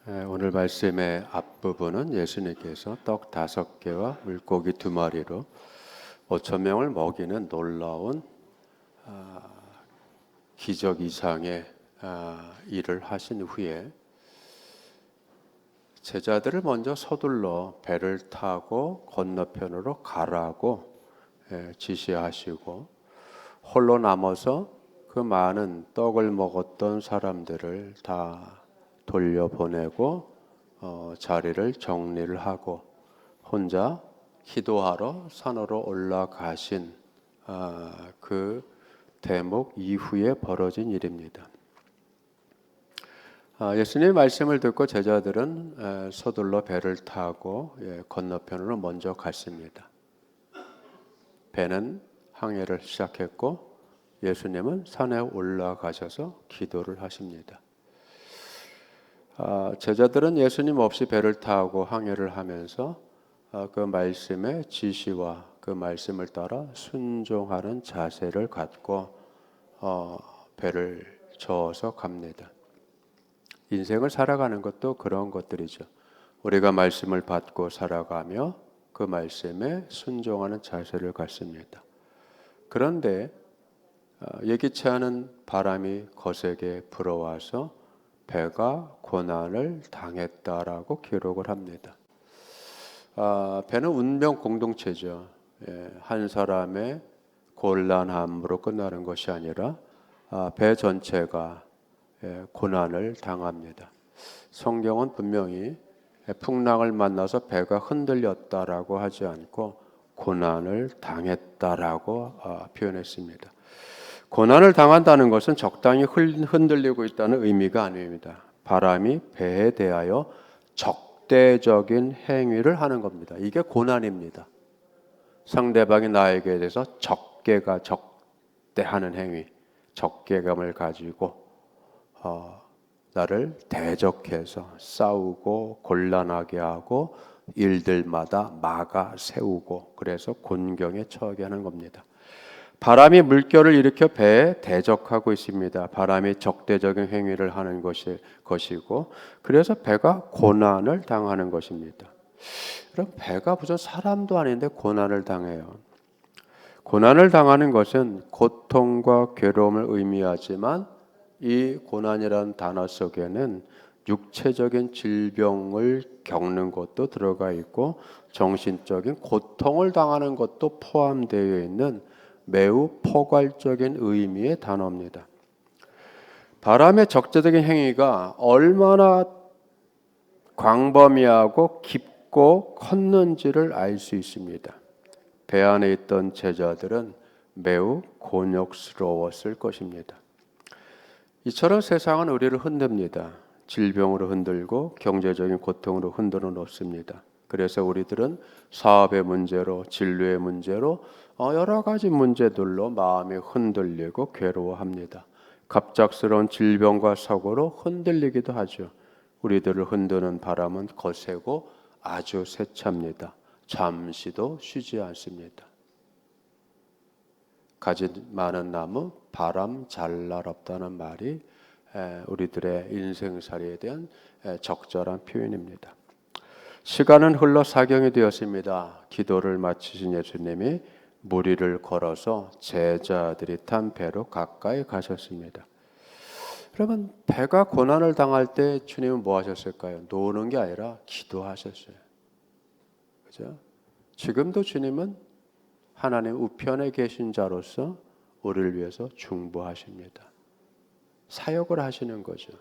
오늘 말씀의 앞부분은 예수님께서 떡 5개와 물고기 2마리로 5천 명을 먹이는 놀라운 기적 이상의 일을 하신 후에 제자들을 먼저 서둘러 배를 타고 건너편으로 가라고 지시하시고 홀로 남아서 그 많은 떡을 먹었던 사람들을 다 돌려보내고 자리를 정리를 하고 혼자 기도하러 산으로 올라가신 그 대목 이후에 벌어진 일입니다. 예수님의 말씀을 듣고 제자들은 서둘러 배를 타고 건너편으로 먼저 갔습니다. 배는 항해를 시작했고 예수님은 산에 올라가셔서 기도를 하십니다. 제자들은 예수님 없이 배를 타고 항해를 하면서 그 말씀의 지시와 그 말씀을 따라 순종하는 자세를 갖고 배를 저어서 갑니다. 인생을 살아가는 것도 그런 것들이죠. 우리가 말씀을 받고 살아가며 그 말씀에 순종하는 자세를 갖습니다. 그런데 예기치 않은 바람이 거세게 불어와서 배가 고난을 당했다라고 기록을 합니다. 배는 운명 공동체죠. 한 사람의 곤란함으로 끝나는 것이 아니라 배 전체가 고난을 당합니다. 성경은 분명히 풍랑을 만나서 배가 흔들렸다라고 하지 않고 고난을 당했다라고 표현했습니다. 고난을 당한다는 것은 적당히 흔들리고 있다는 의미가 아닙니다. 바람이 배에 대하여 적대적인 행위를 하는 겁니다. 이게 고난입니다. 상대방이 나에게 대해서 적대하는 행위, 적개감을 가지고 나를 대적해서 싸우고 곤란하게 하고 일들마다 막아 세우고 그래서 곤경에 처하게 하는 겁니다. 바람이 물결을 일으켜 배에 대적하고 있습니다. 바람이 적대적인 행위를 하는 것이고 그래서 배가 고난을 당하는 것입니다. 그럼 배가 무슨 사람도 아닌데 고난을 당해요. 고난을 당하는 것은 고통과 괴로움을 의미하지만 이 고난이라는 단어 속에는 육체적인 질병을 겪는 것도 들어가 있고 정신적인 고통을 당하는 것도 포함되어 있는 매우 포괄적인 의미의 단어입니다. 바람의 적대적인 행위가 얼마나 광범위하고 깊고 컸는지를 알 수 있습니다. 배 안에 있던 제자들은 매우 곤욕스러웠을 것입니다. 이처럼 세상은 우리를 흔듭니다. 질병으로 흔들고 경제적인 고통으로 흔들어 놓습니다. 그래서 우리들은 사업의 문제로, 진로의 문제로 여러 가지 문제들로 마음이 흔들리고 괴로워합니다. 갑작스러운 질병과 사고로 흔들리기도 하죠. 우리들을 흔드는 바람은 거세고 아주 세찹니다. 잠시도 쉬지 않습니다. 가지 많은 나무 바람 잘 날 없다는 말이 우리들의 인생살이에 대한 적절한 표현입니다. 시간은 흘러 사경이 되었습니다. 기도를 마치신 예수님이 무리를 걸어서 제자들이 탄 배로 가까이 가셨습니다. 여러분, 배가 고난을 당할 때 주님은 뭐 하셨을까요? 노는 게 아니라 기도하셨어요. 그죠? 지금도 주님은 하나님 우편에 계신 자로서 우리를 위해서 중보하십니다. 사역을 하시는 거죠.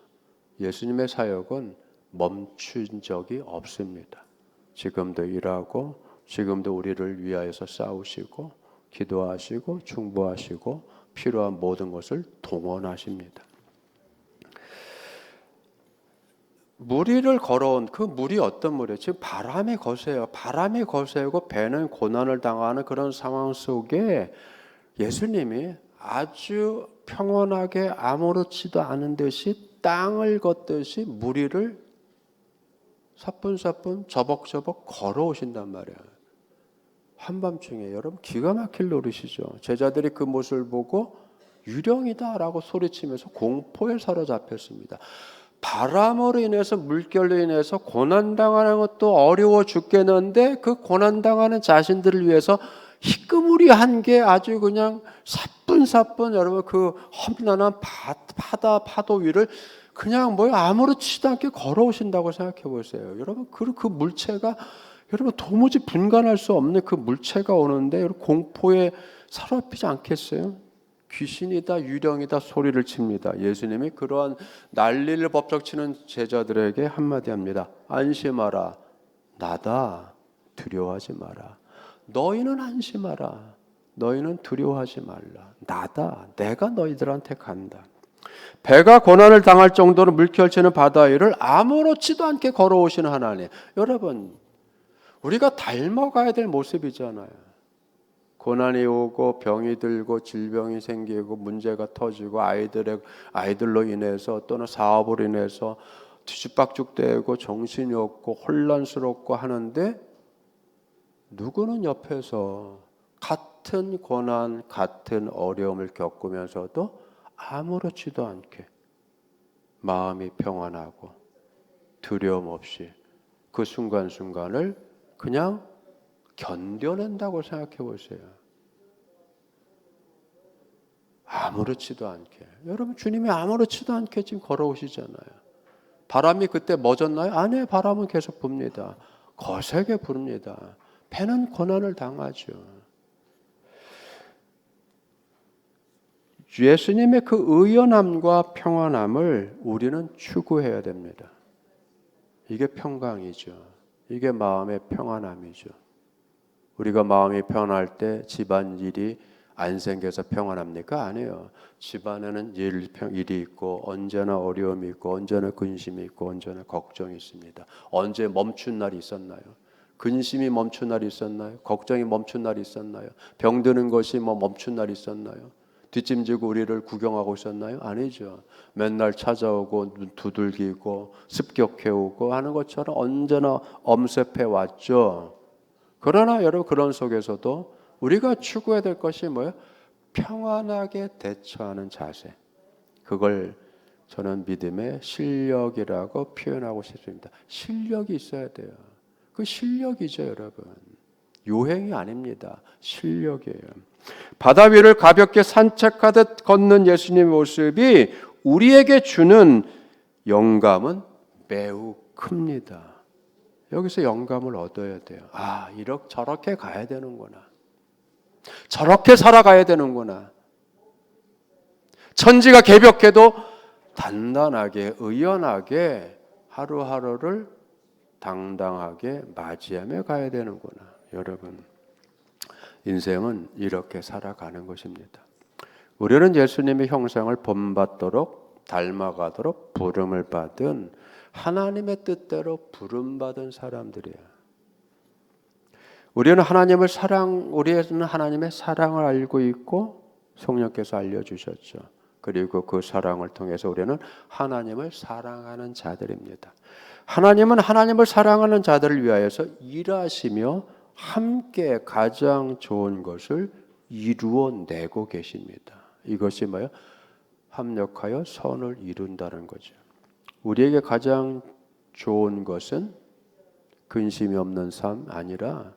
예수님의 사역은 멈춘 적이 없습니다. 지금도 일하고 지금도 우리를 위하여서 싸우시고 기도하시고 중보하시고 필요한 모든 것을 동원하십니다. 무리를 걸어온 그 물이 어떤 물이에요? 지금 바람이 거세요. 바람이 거세고 배는 고난을 당하는 그런 상황 속에 예수님이 아주 평온하게 아무렇지도 않은 듯이 땅을 걷듯이 무리를 사뿐사뿐 저벅저벅 걸어오신단 말이에요. 한밤중에 여러분 기가 막힐 노릇이죠. 제자들이 그 모습을 보고 유령이다라고 소리치면서 공포에 사로잡혔습니다. 바람으로 인해서 물결로 인해서 고난당하는 것도 어려워 죽겠는데 그 고난당하는 자신들을 위해서 희끄무리한 게 아주 그냥 사뿐사뿐 여러분 그 험난한 파도 위를 그냥 아무렇지도 않게 걸어오신다고 생각해 보세요. 여러분 그 물체가 여러분 도무지 분간할 수 없는 그 물체가 오는데 여러분 공포에 사로잡히지 않겠어요? 귀신이다 유령이다 소리를 칩니다. 예수님이 그러한 난리를 법적치는 제자들에게 한마디 합니다. 안심하라. 나다. 두려워하지 마라. 너희는 안심하라. 너희는 두려워하지 말라. 나다. 내가 너희들한테 간다. 배가 고난을 당할 정도로 물결치는 바다 위를 아무렇지도 않게 걸어오시는 하나님. 여러분 우리가 닮아가야 될 모습이잖아요. 고난이 오고 병이 들고 질병이 생기고 문제가 터지고 아이들로 인해서 또는 사업으로 인해서 뒤죽박죽되고 정신이 없고 혼란스럽고 하는데 누구는 옆에서 같은 고난 같은 어려움을 겪으면서도 아무렇지도 않게 마음이 평안하고 두려움 없이 그 순간순간을 그냥 견뎌낸다고 생각해 보세요. 아무렇지도 않게. 여러분 주님이 아무렇지도 않게 지금 걸어오시잖아요. 바람이 그때 멎었나요? 아니에요. 바람은 계속 붑니다. 거세게 부릅니다. 배는 고난을 당하죠. 예수님의 그 의연함과 평안함을 우리는 추구해야 됩니다. 이게 평강이죠. 이게 마음의 평안함이죠. 우리가 마음이 평안할 때 집안일이 안 생겨서 평안합니까? 아니에요. 집안에는 일이 있고 언제나 어려움이 있고 언제나 근심이 있고 언제나 걱정이 있습니다. 언제 멈춘 날이 있었나요? 근심이 멈춘 날이 있었나요? 걱정이 멈춘 날이 있었나요? 병드는 것이 멈춘 날이 있었나요? 뒷짐지고 우리를 구경하고 있었나요? 아니죠. 맨날 찾아오고 두들기고 습격해오고 하는 것처럼 언제나 엄습해 왔죠. 그러나 여러분 그런 속에서도 우리가 추구해야 될 것이 뭐예요? 평안하게 대처하는 자세. 그걸 저는 믿음의 실력이라고 표현하고 싶습니다. 실력이 있어야 돼요. 그 실력이죠, 여러분. 요행이 아닙니다. 실력이에요. 바다 위를 가볍게 산책하듯 걷는 예수님의 모습이 우리에게 주는 영감은 매우 큽니다. 여기서 영감을 얻어야 돼요. 저렇게 가야 되는구나. 저렇게 살아가야 되는구나. 천지가 개벽해도 단단하게 의연하게 하루하루를 당당하게 맞이하며 가야 되는구나. 여러분 인생은 이렇게 살아가는 것입니다. 우리는 예수님의 형상을 본받도록 닮아가도록 부름을 받은 하나님의 뜻대로 부름받은 사람들이에요. 우리는 하나님의 사랑을 알고 있고 성령께서 알려주셨죠. 그리고 그 사랑을 통해서 우리는 하나님을 사랑하는 자들입니다. 하나님은 하나님을 사랑하는 자들을 위하여서 일하시며 함께 가장 좋은 것을 이루어내고 계십니다. 이것이 뭐예요? 합력하여 선을 이룬다는 거죠. 우리에게 가장 좋은 것은 근심이 없는 삶 아니라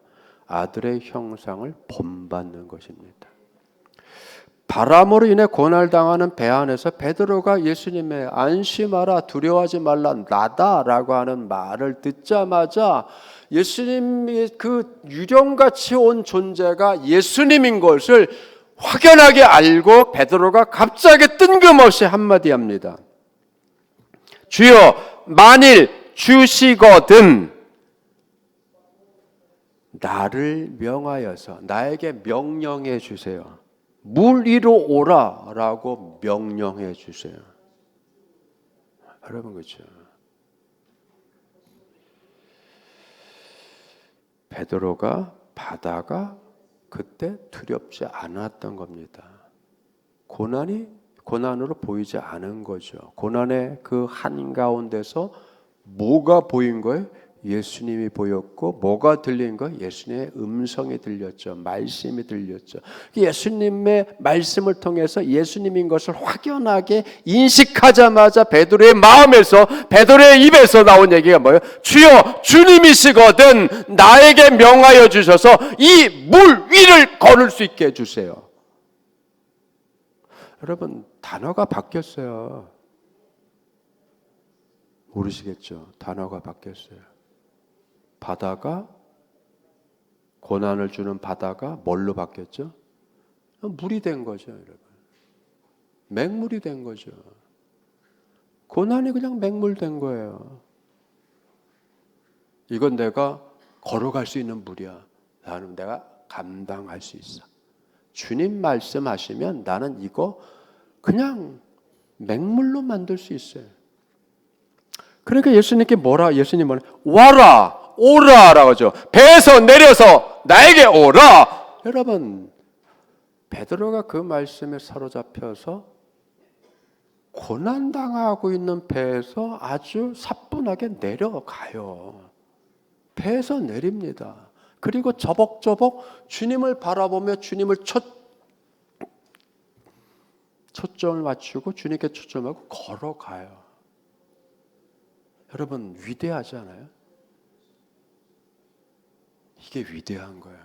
아들의 형상을 본받는 것입니다. 바람으로 인해 고난을 당하는 배 안에서 베드로가 예수님의 안심하라 두려워하지 말라 나다라고 하는 말을 듣자마자 예수님이 그 유령같이 온 존재가 예수님인 것을 확연하게 알고 베드로가 갑자기 뜬금없이 한마디 합니다. 주여 만일 주시거든 나를 명하여서 나에게 명령해 주세요. 물 위로 오라라고 명령해 주세요. 여러분 그렇죠? 베드로가 바다가 그때 두렵지 않았던 겁니다. 고난으로 보이지 않은 거죠. 고난의 그 한가운데서 뭐가 보인 거예요? 예수님이 보였고 뭐가 들린 거? 예수님의 음성이 들렸죠. 말씀이 들렸죠. 예수님의 말씀을 통해서 예수님인 것을 확연하게 인식하자마자 베드로의 마음에서, 베드로의 입에서 나온 얘기가 뭐예요? 주여 주님이시거든 나에게 명하여 주셔서 이 물 위를 걸을 수 있게 해주세요. 여러분 단어가 바뀌었어요. 모르시겠죠? 단어가 바뀌었어요. 바다가, 고난을 주는 바다가 뭘로 바뀌었죠? 물이 된 거죠, 여러분. 맹물이 된 거죠. 고난이 그냥 맹물 된 거예요. 이건 내가 걸어갈 수 있는 물이야. 나는 내가 감당할 수 있어. 주님 말씀하시면 나는 이거 그냥 맹물로 만들 수 있어요. 그러니까 예수님께 예수님 와라! 오라라고 하죠. 배에서 내려서 나에게 오라. 여러분, 베드로가 그 말씀에 사로잡혀서 고난당하고 있는 배에서 아주 사뿐하게 내려가요. 배에서 내립니다. 그리고 저벅저벅 주님을 바라보며 주님을 초점을 맞추고 주님께 초점하고 걸어가요. 여러분 위대하지 않아요? 이게 위대한 거야.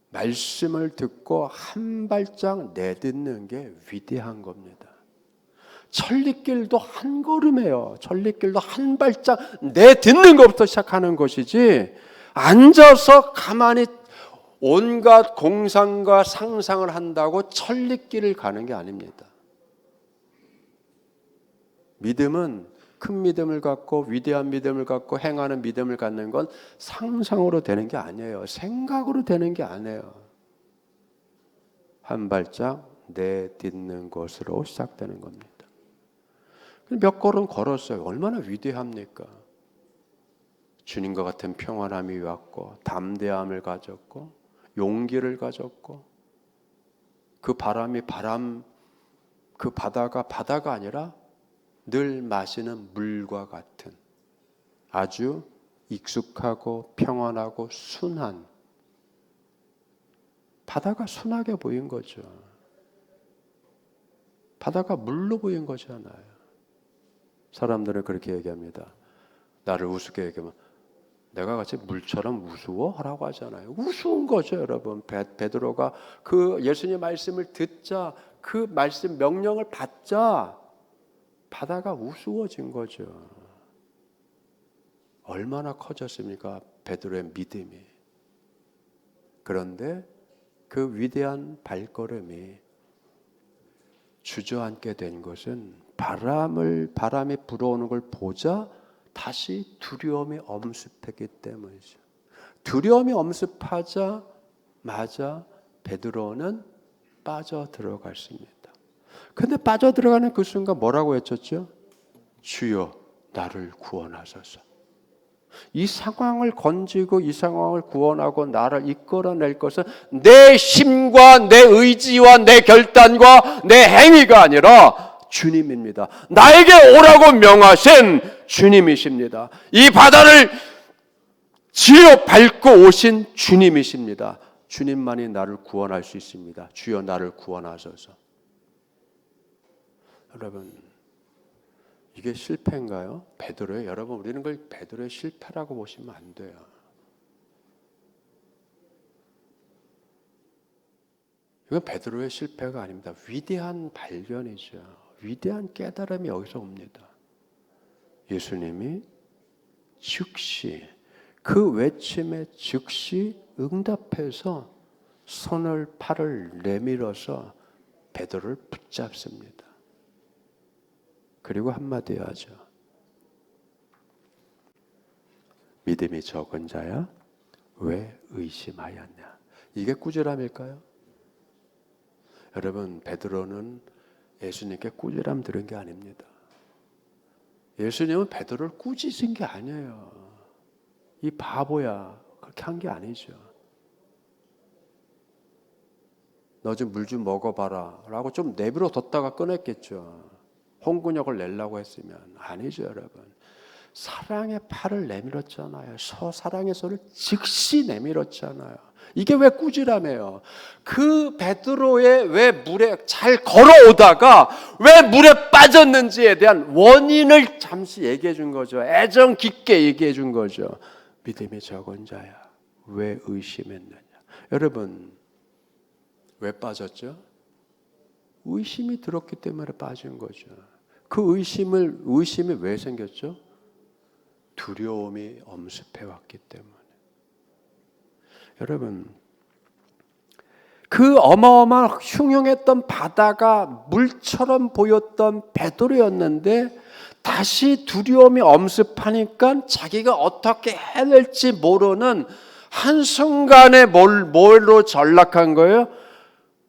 말씀을 듣고 한 발짝 내딛는 게 위대한 겁니다. 천리길도 한 걸음이에요. 천리길도 한 발짝 내딛는 것부터 시작하는 것이지 앉아서 가만히 온갖 공상과 상상을 한다고 천리길을 가는 게 아닙니다. 믿음은 큰 믿음을 갖고 위대한 믿음을 갖고 행하는 믿음을 갖는 건 상상으로 되는 게 아니에요. 생각으로 되는 게 아니에요. 한 발짝 내딛는 것으로 시작되는 겁니다. 몇 걸음 걸었어요. 얼마나 위대합니까? 주님과 같은 평안함이 왔고 담대함을 가졌고 용기를 가졌고 그 그 바다가 아니라 늘 마시는 물과 같은 아주 익숙하고 평안하고 순한 바다가 순하게 보인 거죠. 바다가 물로 보인 거잖아요. 사람들은 그렇게 얘기합니다. 나를 우습게 얘기하면 내가 같이 물처럼 우스워? 하라고 하잖아요. 우스운 거죠, 여러분. 베드로가 그 예수님의 말씀을 듣자, 그 말씀 명령을 받자 바다가 우스워진 거죠. 얼마나 커졌습니까? 베드로의 믿음이. 그런데 그 위대한 발걸음이 주저앉게 된 것은 바람이 불어오는 걸 보자 다시 두려움이 엄습했기 때문이죠. 두려움이 엄습하자마자 베드로는 빠져 들어갔습니다. 근데 빠져 들어가는 그 순간 뭐라고 외쳤죠? 주여 나를 구원하소서. 이 상황을 건지고 이 상황을 구원하고 나를 이끌어낼 것은 내 힘과 내 의지와 내 결단과 내 행위가 아니라 주님입니다. 나에게 오라고 명하신 주님이십니다. 이 바다를 지어 밟고 오신 주님이십니다. 주님만이 나를 구원할 수 있습니다. 주여 나를 구원하소서. 여러분, 이게 실패인가요? 베드로의, 여러분 우리는 그걸 베드로의 실패라고 보시면 안 돼요. 이건 베드로의 실패가 아닙니다. 위대한 발견이죠. 위대한 깨달음이 여기서 옵니다. 예수님이 즉시 그 외침에 즉시 응답해서 팔을 내밀어서 베드로를 붙잡습니다. 그리고 한마디 하죠. 믿음이 적은 자야 왜 의심하였냐. 이게 꾸지람일까요? 여러분, 베드로는 예수님께 꾸지람 들은 게 아닙니다. 예수님은 베드로를 꾸짖은 게 아니에요. 이 바보야, 그렇게 한 게 아니죠. 너 좀 물 좀 먹어봐라 라고 좀 내버려 뒀다가 꺼냈겠죠. 홍군역을 내려고 했으면. 아니죠, 여러분. 사랑의 팔을 내밀었잖아요. 사랑의 손을 즉시 내밀었잖아요. 이게 왜 꾸지람이에요? 그 베드로의 왜 물에 잘 걸어오다가 왜 물에 빠졌는지에 대한 원인을 잠시 얘기해 준 거죠. 애정 깊게 얘기해 준 거죠. 믿음이 적은 자야, 왜 의심했느냐? 여러분, 왜 빠졌죠? 의심이 들었기 때문에 빠진 거죠. 그 의심이 왜 생겼죠? 두려움이 엄습해 왔기 때문에. 여러분, 그 어마어마한 흉흉했던 바다가 물처럼 보였던 베드로였는데 다시 두려움이 엄습하니까 자기가 어떻게 해야 될지 모르는 한순간에 뭘로 전락한 거예요?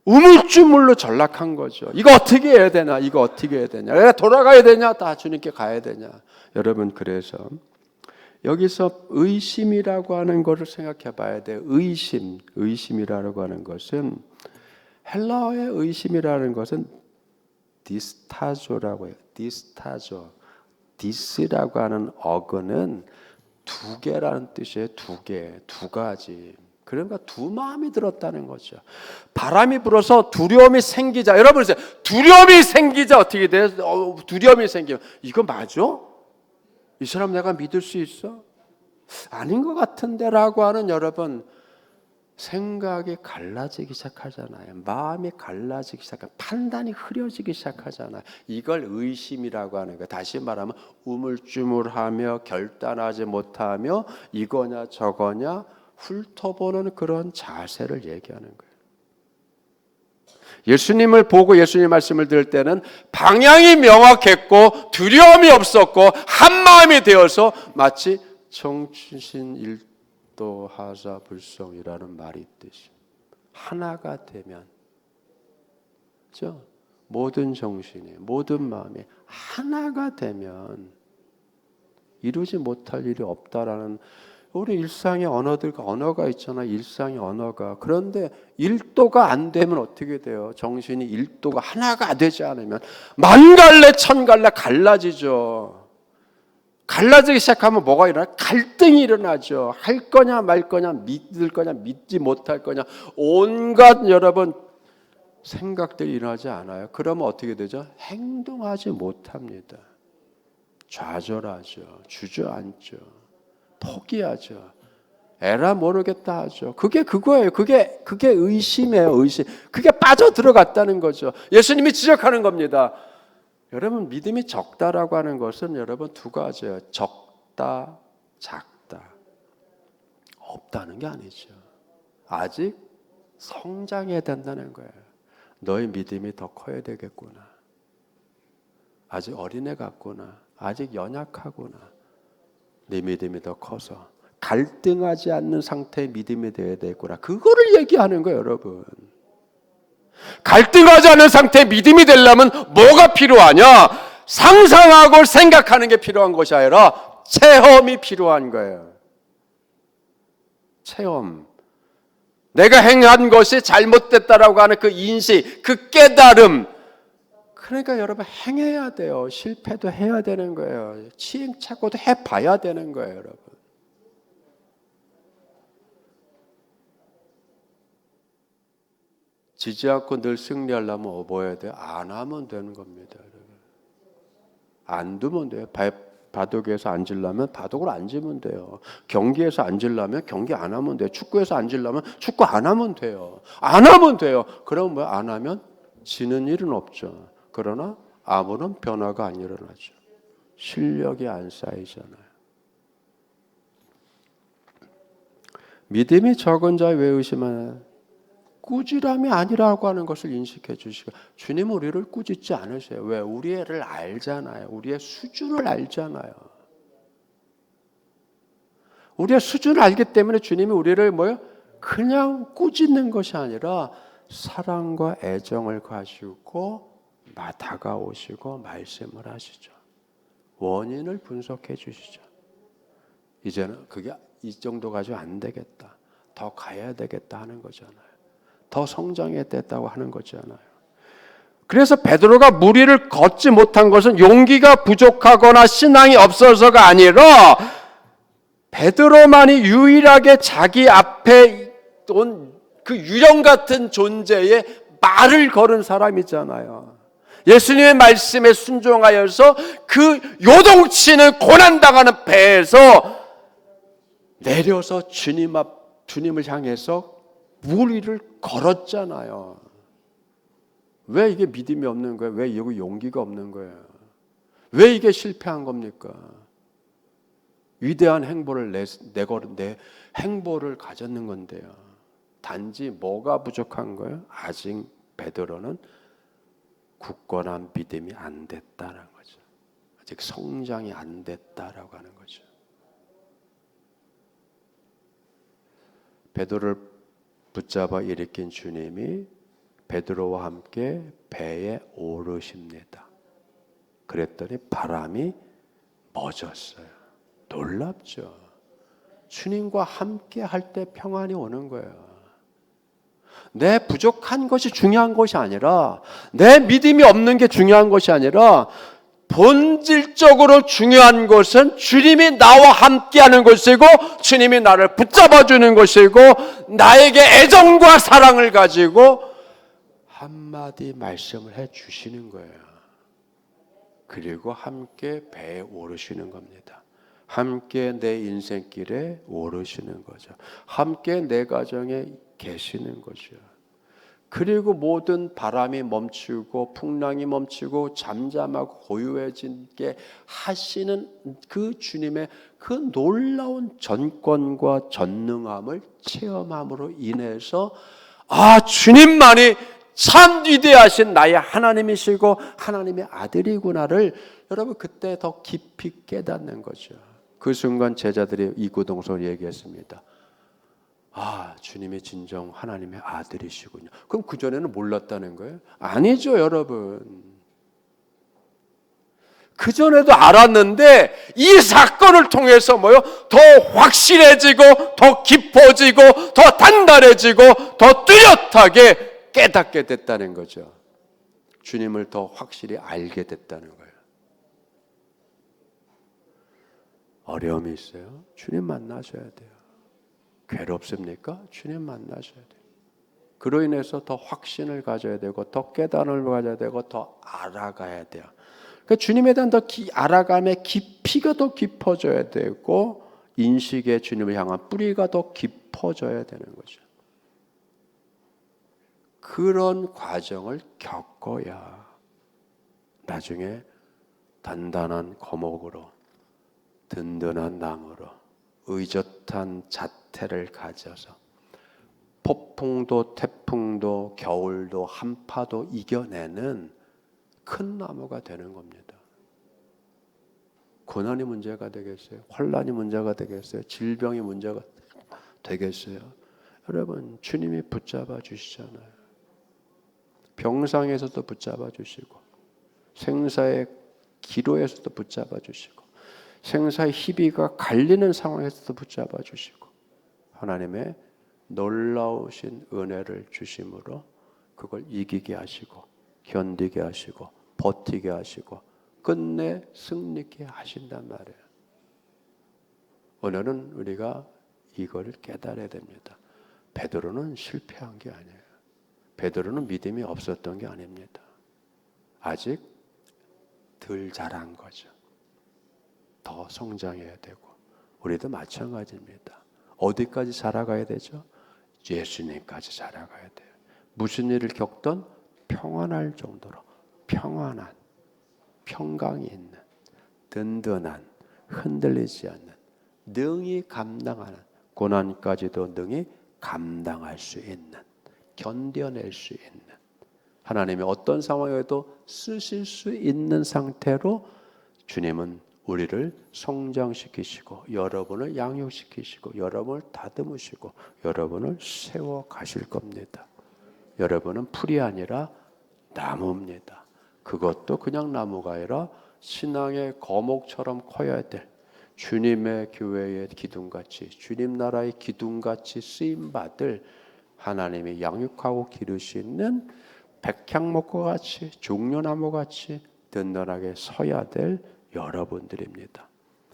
우물쭈물로 전락한 거죠. 이거 어떻게 해야 되나? 이거 어떻게 해야 되냐? 내가 돌아가야 되냐? 다 주님께 가야 되냐? 여러분, 그래서 여기서 의심이라고 하는 것을 생각해 봐야 돼요. 의심이라고 하는 것은, 헬라어의 의심이라는 것은 디스타조라고 해요. 디스라고 하는 어근은 두 개라는 뜻이에요. 두 가지. 그러니까 두 마음이 들었다는 거죠. 바람이 불어서 두려움이 생기자. 여러분, 두려움이 생기자 어떻게 돼요? 두려움이 생기면 이거 맞아? 이 사람 내가 믿을 수 있어? 아닌 것 같은데 라고 하는, 여러분, 생각이 갈라지기 시작하잖아요. 마음이 갈라지기 시작하고 판단이 흐려지기 시작하잖아요. 이걸 의심이라고 하는 거예요. 다시 말하면 우물쭈물하며 결단하지 못하며 이거냐 저거냐 훑어보는 그런 자세를 얘기하는 거예요. 예수님을 보고 예수님 말씀을 들을 때는 방향이 명확했고 두려움이 없었고 한마음이 되어서 마치 정신일도 하사불성이라는 말이 있듯이 하나가 되면, 그렇죠? 모든 정신이, 모든 마음이 하나가 되면 이루지 못할 일이 없다라는, 우리 일상의 언어가 있잖아요. 일상의 언어가. 그런데 1도가 안 되면 어떻게 돼요? 정신이 1도가 하나가 되지 않으면 만갈래 천갈래 갈라지죠. 갈라지기 시작하면 뭐가 일어나요? 갈등이 일어나죠. 할 거냐 말 거냐, 믿을 거냐 믿지 못할 거냐, 온갖 여러분 생각들이 일어나지 않아요. 그러면 어떻게 되죠? 행동하지 못합니다. 좌절하죠. 주저앉죠. 포기하죠. 에라 모르겠다 하죠. 그게 그거예요. 그게 의심이에요. 의심. 그게 빠져 들어갔다는 거죠. 예수님이 지적하는 겁니다. 여러분, 믿음이 적다라고 하는 것은 여러분 두 가지예요. 적다, 작다. 없다는 게 아니죠. 아직 성장해야 된다는 거예요. 너의 믿음이 더 커야 되겠구나. 아직 어린애 같구나. 아직 연약하구나. 네 믿음이 더 커서 갈등하지 않는 상태의 믿음이 되어야 되겠구나. 그거를 얘기하는 거예요, 여러분. 갈등하지 않은 상태의 믿음이 되려면 뭐가 필요하냐? 상상하고 생각하는 게 필요한 것이 아니라 체험이 필요한 거예요. 체험. 내가 행한 것이 잘못됐다라고 하는 그 인식, 그 깨달음. 그러니까 여러분, 행해야 돼요. 실패도 해야 되는 거예요. 시행착오도 해봐야 되는 거예요, 여러분. 지지 않고 늘 승리하려면 뭐 해야 돼요? 안 하면 되는 겁니다, 여러분. 안 두면 돼요. 바둑에서 앉으려면 바둑을 앉으면 돼요. 경기에서 앉으려면 경기 안 하면 돼요. 축구에서 앉으려면 축구 안 하면 돼요. 안 하면 돼요. 그럼 뭐 안 하면 지는 일은 없죠. 그러나 아무런 변화가 안 일어나죠. 실력이 안 쌓이잖아요. 믿음이 적은 자 왜 의심하나? 꾸지람이 아니라고 하는 것을 인식해 주시고, 주님은 우리를 꾸짖지 않으세요. 왜? 우리의 애를 알잖아요. 우리의 수준을 알잖아요. 우리의 수준을 알기 때문에 주님이 우리를 뭐요? 그냥 꾸짖는 것이 아니라 사랑과 애정을 가지고 다가오시고 말씀을 하시죠. 원인을 분석해 주시죠. 이제는 그게 이 정도 가지고 안 되겠다. 더 가야 되겠다 하는 거잖아요. 더 성장해야 됐다고 하는 거잖아요. 그래서 베드로가 무리를 걷지 못한 것은 용기가 부족하거나 신앙이 없어서가 아니라 베드로만이 유일하게 자기 앞에 온 그 유령 같은 존재의 말을 걸은 사람이잖아요. 예수님의 말씀에 순종하여서 그 요동치는 고난당하는 배에서 내려서 주님을 향해서 무리를 걸었잖아요. 왜 이게 믿음이 없는 거예요? 왜 이게 용기가 없는 거예요? 왜 이게 실패한 겁니까? 위대한 행보를 행보를 가졌는 건데요. 단지 뭐가 부족한 거예요? 아직 베드로는 굳건한 믿음이 안 됐다는 거죠. 아직 성장이 안 됐다라고 하는 거죠. 베드로를 붙잡아 일으킨 주님이 베드로와 함께 배에 오르십니다. 그랬더니 바람이 멎었어요. 놀랍죠. 주님과 함께 할 때 평안이 오는 거예요. 내 부족한 것이 중요한 것이 아니라, 내 믿음이 없는 게 중요한 것이 아니라, 본질적으로 중요한 것은 주님이 나와 함께하는 것이고 주님이 나를 붙잡아주는 것이고 나에게 애정과 사랑을 가지고 한마디 말씀을 해주시는 거예요. 그리고 함께 배에 오르시는 겁니다. 함께 내 인생길에 오르시는 거죠. 함께 내 가정에 계시는 거죠. 그리고 모든 바람이 멈추고 풍랑이 멈추고 잠잠하고 고요해지게 하시는 그 주님의 그 놀라운 전권과 전능함을 체험함으로 인해서 주님만이 참 위대하신 나의 하나님이시고 하나님의 아들이구나를 여러분 그때 더 깊이 깨닫는 거죠. 그 순간 제자들이 이구동성을 얘기했습니다. 주님이 진정 하나님의 아들이시군요. 그럼 그전에는 몰랐다는 거예요? 아니죠, 여러분. 그전에도 알았는데 이 사건을 통해서 더 확실해지고 더 깊어지고 더 단단해지고 더 뚜렷하게 깨닫게 됐다는 거죠. 주님을 더 확실히 알게 됐다는 거예요. 어려움이 있어요? 주님 만나셔야 돼요. 괴롭습니까? 주님 만나셔야 돼요. 그로 인해서 더 확신을 가져야 되고 더 깨달음을 가져야 되고 더 알아가야 돼요. 그러니까 주님에 대한 더 알아감의 깊이가 더 깊어져야 되고 인식의 주님을 향한 뿌리가 더 깊어져야 되는 거죠. 그런 과정을 겪어야 나중에 단단한 거목으로 든든한 나무로 의젓한 잣대를 가져서 폭풍도 태풍도 겨울도 한파도 이겨내는 큰 나무가 되는 겁니다. 고난이 문제가 되겠어요? 환난이 문제가 되겠어요? 질병이 문제가 되겠어요? 여러분 주님이 붙잡아 주시잖아요. 병상에서도 붙잡아 주시고 생사의 기로에서도 붙잡아 주시고 생사의 희비가 갈리는 상황에서도 붙잡아 주시고 하나님의 놀라우신 은혜를 주심으로 그걸 이기게 하시고 견디게 하시고 버티게 하시고 끝내 승리케 하신단 말이에요. 오늘은 우리가 이걸 깨달아야 됩니다. 베드로는 실패한 게 아니에요. 베드로는 믿음이 없었던 게 아닙니다. 아직 덜 자란 거죠. 더 성장해야 되고 우리도 마찬가지입니다. 어디까지 자라가야 되죠? 예수님까지 자라가야 돼요. 무슨 일을 겪던 평안할 정도로 평안한, 평강이 있는, 든든한, 흔들리지 않는, 능히 감당하는, 고난까지도 능히 감당할 수 있는, 견뎌낼 수 있는, 하나님이 어떤 상황에도 쓰실 수 있는 상태로 주님은 우리를 성장시키시고 여러분을 양육시키시고 여러분을 다듬으시고 여러분을 세워 가실 겁니다. 여러분은 풀이 아니라 나무입니다. 그것도 그냥 나무가 아니라 신앙의 거목처럼 커야 될 주님의 교회의 기둥같이 주님 나라의 기둥같이 쓰임받을 하나님이 양육하고 기르시는 백향목과 같이 종려나무같이 든든하게 서야 될 여러분들입니다.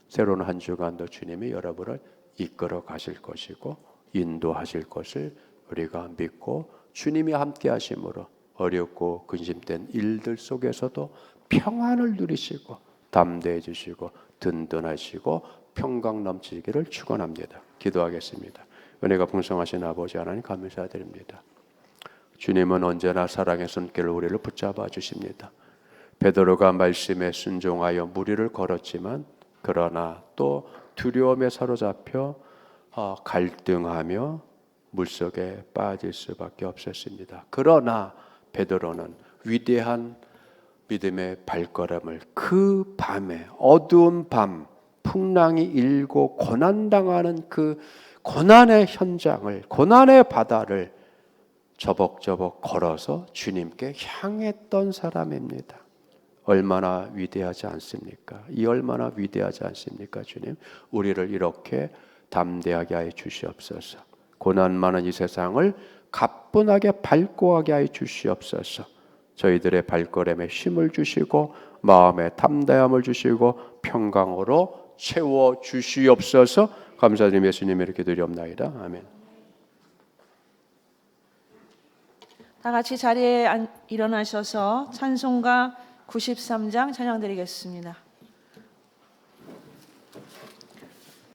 새로운 한 주간도 주님이 여러분을 이끌어 가실 것이고 인도하실 것을 우리가 믿고 주님이 함께 하심으로 어렵고 근심된 일들 속에서도 평안을 누리시고 담대해지시고 든든하시고 평강 넘치기를 축원합니다. 기도하겠습니다. 은혜가 풍성하신 아버지 하나님 감사드립니다. 주님은 언제나 사랑의 손길을 우리를 붙잡아 주십니다. 베드로가 말씀에 순종하여 무리를 걸었지만 그러나 또 두려움에 사로잡혀 갈등하며 물속에 빠질 수밖에 없었습니다. 그러나 베드로는 위대한 믿음의 발걸음을 그 밤에 어두운 밤 풍랑이 일고 고난당하는 그 고난의 현장을 고난의 바다를 저벅저벅 걸어서 주님께 향했던 사람입니다. 얼마나 위대하지 않습니까? 이 얼마나 위대하지 않습니까? 주님, 우리를 이렇게 담대하게 하여 주시옵소서. 고난 많은 이 세상을 가뿐하게 밟고 가게 하여 주시옵소서. 저희들의 발걸음에 힘을 주시고 마음에 담대함을 주시고 평강으로 채워 주시옵소서. 감사드리며 예수님 이렇게 드리옵나이다. 아멘. 다 같이 자리에 일어나셔서 찬송가 93장 찬양 드리겠습니다.